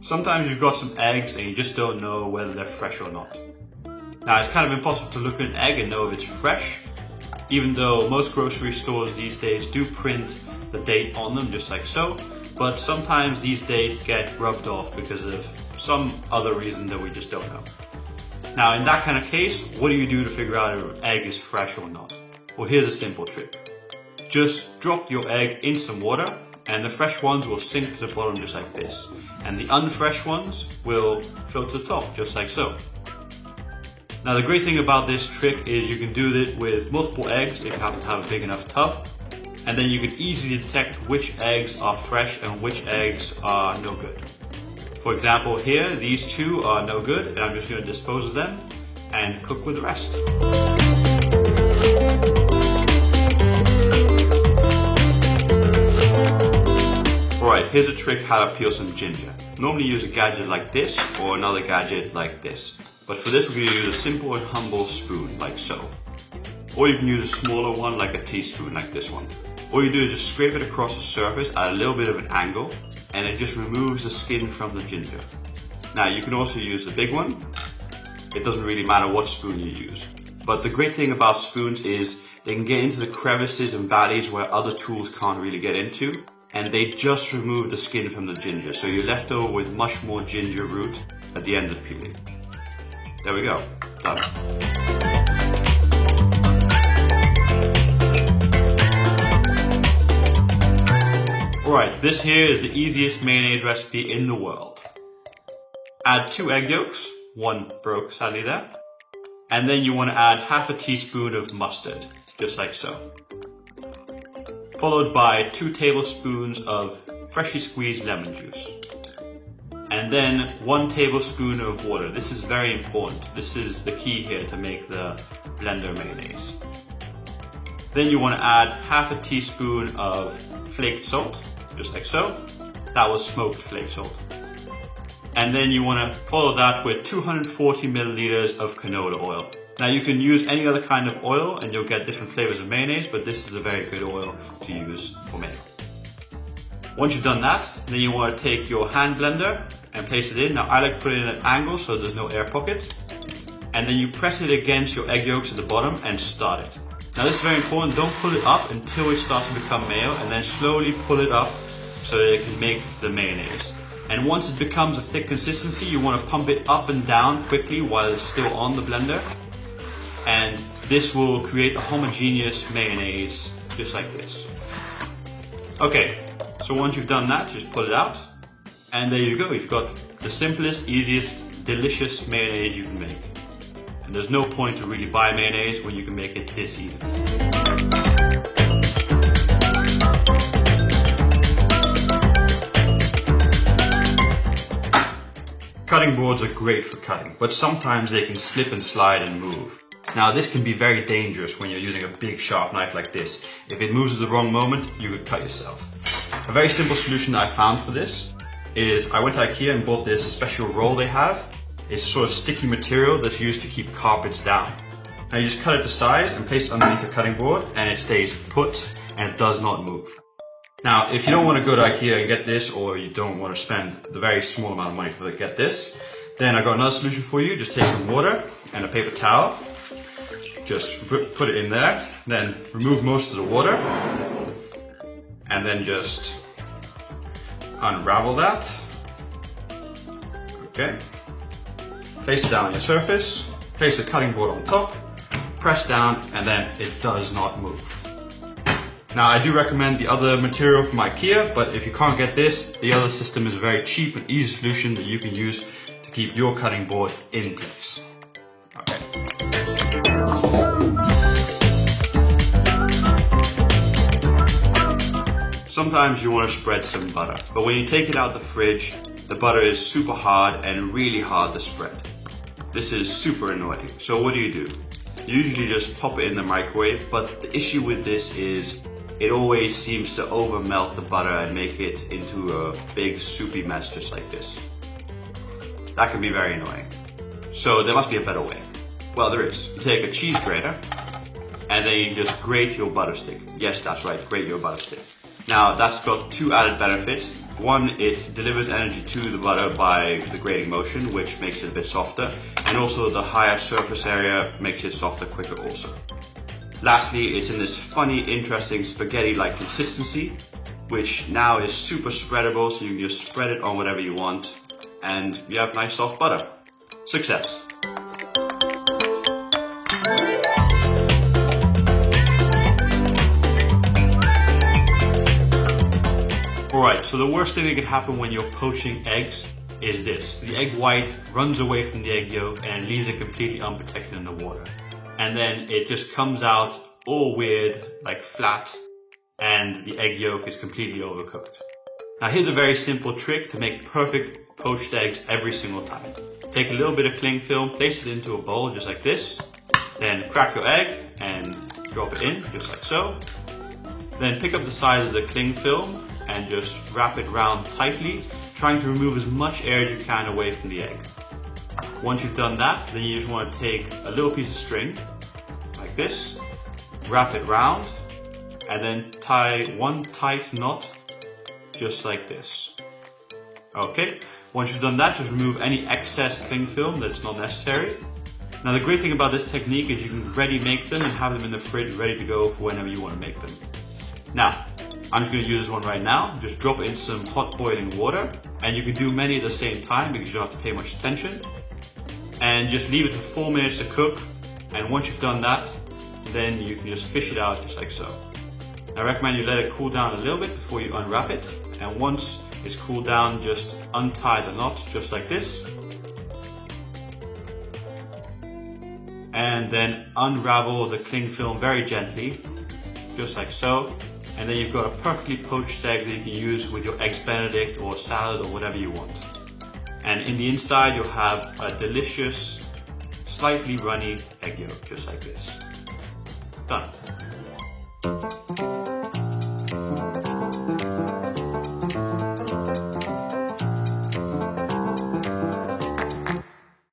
Sometimes you've got some eggs and you just don't know whether they're fresh or not. Now it's kind of impossible to look at an egg and know if it's fresh, even though most grocery stores these days do print the date on them just like so, but sometimes these dates get rubbed off because of some other reason that we just don't know. Now in that kind of case, what do you do to figure out if an egg is fresh or not? Well, here's a simple trick. Just drop your egg in some water and the fresh ones will sink to the bottom just like this. And the unfresh ones will float to the top just like so. Now the great thing about this trick is you can do it with multiple eggs if you happen to have a big enough tub. And then you can easily detect which eggs are fresh and which eggs are no good. For example here, these two are no good and I'm just going to dispose of them and cook with the rest. Alright, here's a trick how to peel some ginger. Normally use a gadget like this or another gadget like this. But for this we're going to use a simple and humble spoon like so. Or you can use a smaller one like a teaspoon like this one. All you do is just scrape it across the surface at a little bit of an angle and it just removes the skin from the ginger. Now you can also use the big one. It doesn't really matter what spoon you use. But the great thing about spoons is they can get into the crevices and valleys where other tools can't really get into. And they just remove the skin from the ginger, so you're left over with much more ginger root at the end of peeling. There we go, done. Alright, this here is the easiest mayonnaise recipe in the world. Add 2 egg yolks, one broke sadly there, and then you want to add half a teaspoon of mustard, just like so. Followed by 2 tablespoons of freshly squeezed lemon juice. And then 1 tablespoon of water. This is very important. This is the key here to make the blender mayonnaise. Then you want to add half a teaspoon of flaked salt, just like so. That was smoked flake salt. And then you want to follow that with 240 milliliters of canola oil. Now you can use any other kind of oil and you'll get different flavors of mayonnaise, but this is a very good oil to use for mayo. Once you've done that, then you want to take your hand blender and place it in. Now I like to put it in at an angle so there's no air pocket. And then you press it against your egg yolks at the bottom and start it. Now this is very important, don't pull it up until it starts to become mayo and then slowly pull it up so that it can make the mayonnaise. And once it becomes a thick consistency, you want to pump it up and down quickly while it's still on the blender. And this will create a homogeneous mayonnaise just like this. Okay, so once you've done that, just pull it out and there you go, you've got the simplest, easiest, delicious mayonnaise you can make. And there's no point to really buy mayonnaise when you can make it this easy. Cutting boards are great for cutting, but sometimes they can slip and slide and move. Now this can be very dangerous when you're using a big sharp knife like this. If it moves at the wrong moment, you could cut yourself. A very simple solution that I found for this is I went to IKEA and bought this special roll they have. It's a sort of sticky material that's used to keep carpets down. Now you just cut it to size and place it underneath the cutting board and it stays put and it does not move. Now if you don't want to go to IKEA and get this, or you don't want to spend the very small amount of money to get this, then I got another solution for you. Just take some water and a paper towel. Just put it in there, then remove most of the water, and then just unravel that. Okay. Place it down on your surface, place the cutting board on top, press down, and then it does not move. Now I do recommend the other material from IKEA, but if you can't get this, the other system is a very cheap and easy solution that you can use to keep your cutting board in place. Okay. Sometimes you want to spread some butter, but when you take it out of the fridge, the butter is super hard and really hard to spread. This is super annoying. So what do? You usually just pop it in the microwave, but the issue with this is it always seems to over melt the butter and make it into a big soupy mess just like this. That can be very annoying. So there must be a better way. Well, there is. You take a cheese grater and then you just grate your butter stick. Yes, that's right, grate your butter stick. Now that's got 2 added benefits. One, it delivers energy to the butter by the grating motion, which makes it a bit softer, and also the higher surface area makes it softer quicker also. Lastly, it's in this funny, interesting spaghetti-like consistency, which now is super spreadable, so you can just spread it on whatever you want, and you have nice soft butter. Success! Alright, so the worst thing that can happen when you're poaching eggs is this. The egg white runs away from the egg yolk and leaves it completely unprotected in the water. And then it just comes out all weird, like flat, and the egg yolk is completely overcooked. Now here's a very simple trick to make perfect poached eggs every single time. Take a little bit of cling film, place it into a bowl just like this, then crack your egg and drop it in just like so. Then pick up the sides of the cling film and just wrap it round tightly, trying to remove as much air as you can away from the egg. Once you've done that, then you just want to take a little piece of string, like this, wrap it round, and then tie one tight knot, just like this. Okay, once you've done that, just remove any excess cling film that's not necessary. Now the great thing about this technique is you can ready make them and have them in the fridge ready to go for whenever you want to make them. Now, I'm just going to use this one right now. Just drop it in some hot boiling water, and you can do many at the same time because you don't have to pay much attention. And just leave it for 4 minutes to cook, and once you've done that, then you can just fish it out just like so. I recommend you let it cool down a little bit before you unwrap it, and once it's cooled down, just untie the knot just like this. And then unravel the cling film very gently, just like so. And then you've got a perfectly poached egg that you can use with your eggs benedict or salad or whatever you want. And in the inside you'll have a delicious, slightly runny egg yolk, just like this. Done.